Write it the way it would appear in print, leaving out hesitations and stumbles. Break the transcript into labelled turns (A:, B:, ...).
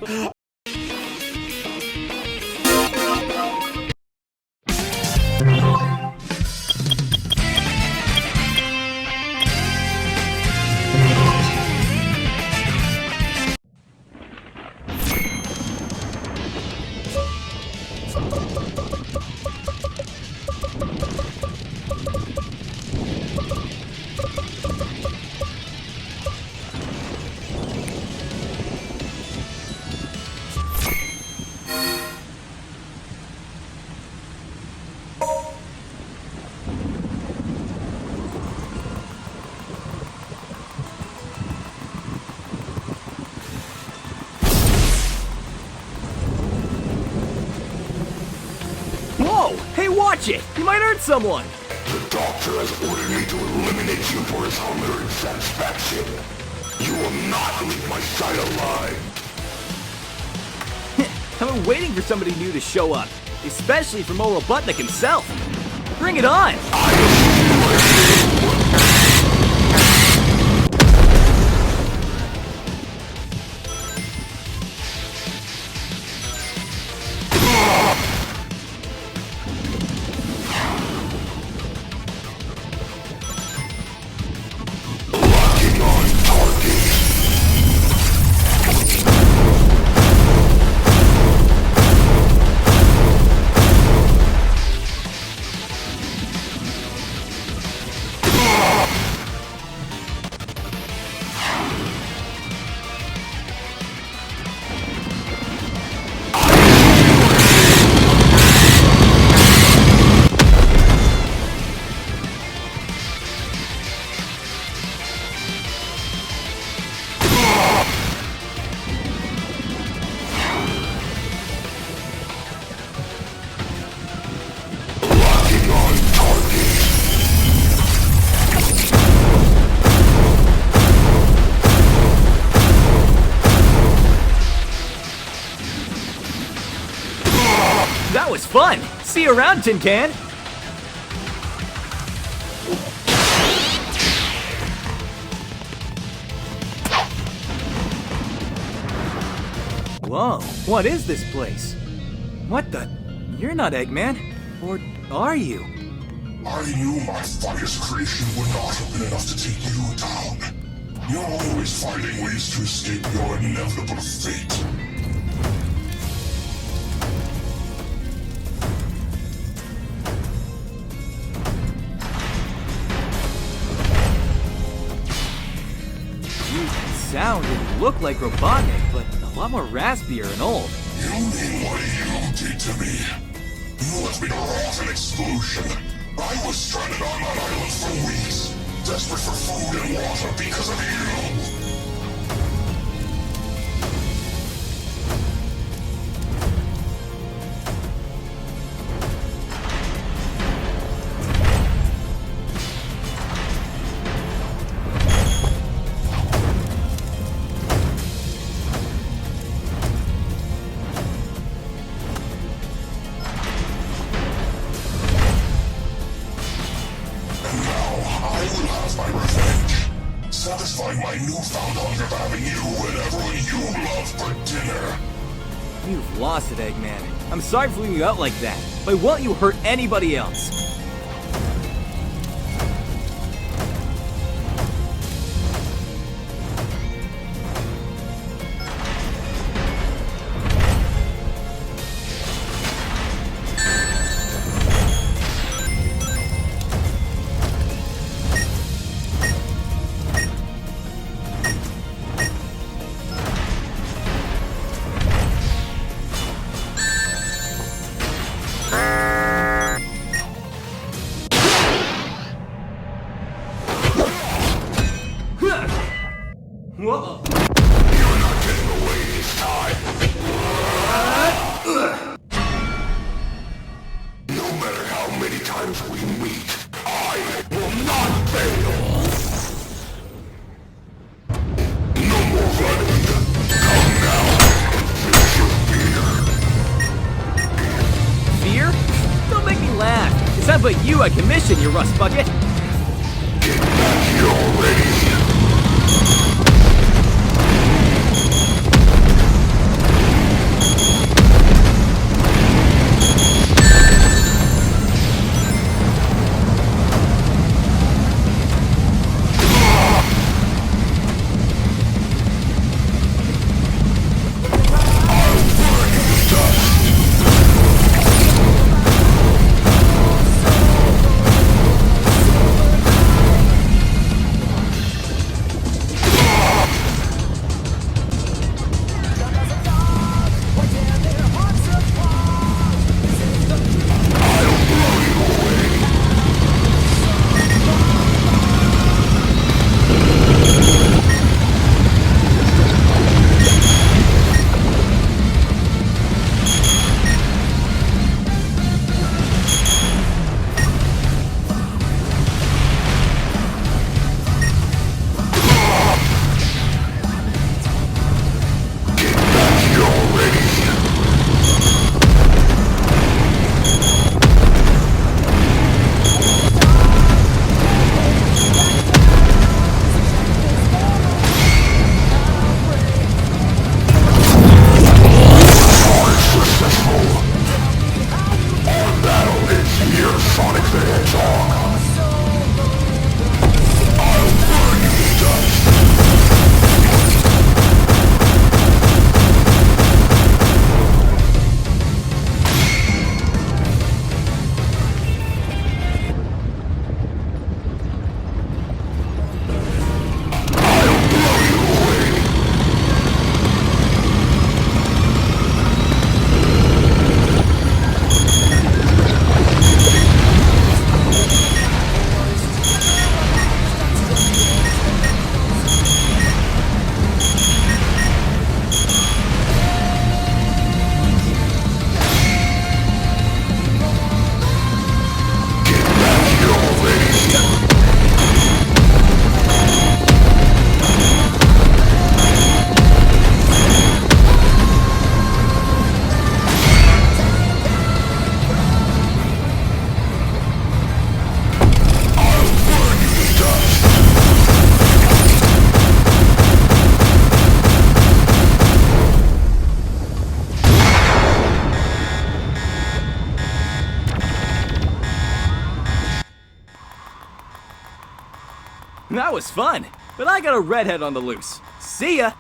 A: Whoa! Hey, watch it! You might hurt someone!
B: The doctor has ordered me to eliminate you for his hunger and satisfaction. You will not leave my sight alive.
A: I've been waiting for somebody new to show up, especially from old Robotnik himself. Bring it on! That was fun! See you around, Tin Can! Whoa, what is this place? What the? You're not Eggman. Or are you?
C: I knew my finest creation would not have been enough to take you down. You're always finding ways to escape your inevitable fate.
A: You sound and look like Robotnik, but a lot more raspier and old.
C: You mean what you did to me? You left me to rot in explosion. I was stranded on that island for weeks, desperate for food and water because of you. Satisfying my newfound hunger for having you and everyone you love for dinner.
A: You've lost it, Eggman. I'm sorry for leaving you out like that, but won't you hurt anybody else? Whoa!
B: You're not getting away this time. No matter how many times we meet, I will not fail. No more running. Come now and face your fear.
A: Fear? Don't make me laugh. It's not but you I commissioned, you rust bucket.
B: Get back here already.
A: That was fun, but I got a redhead on the loose. See ya!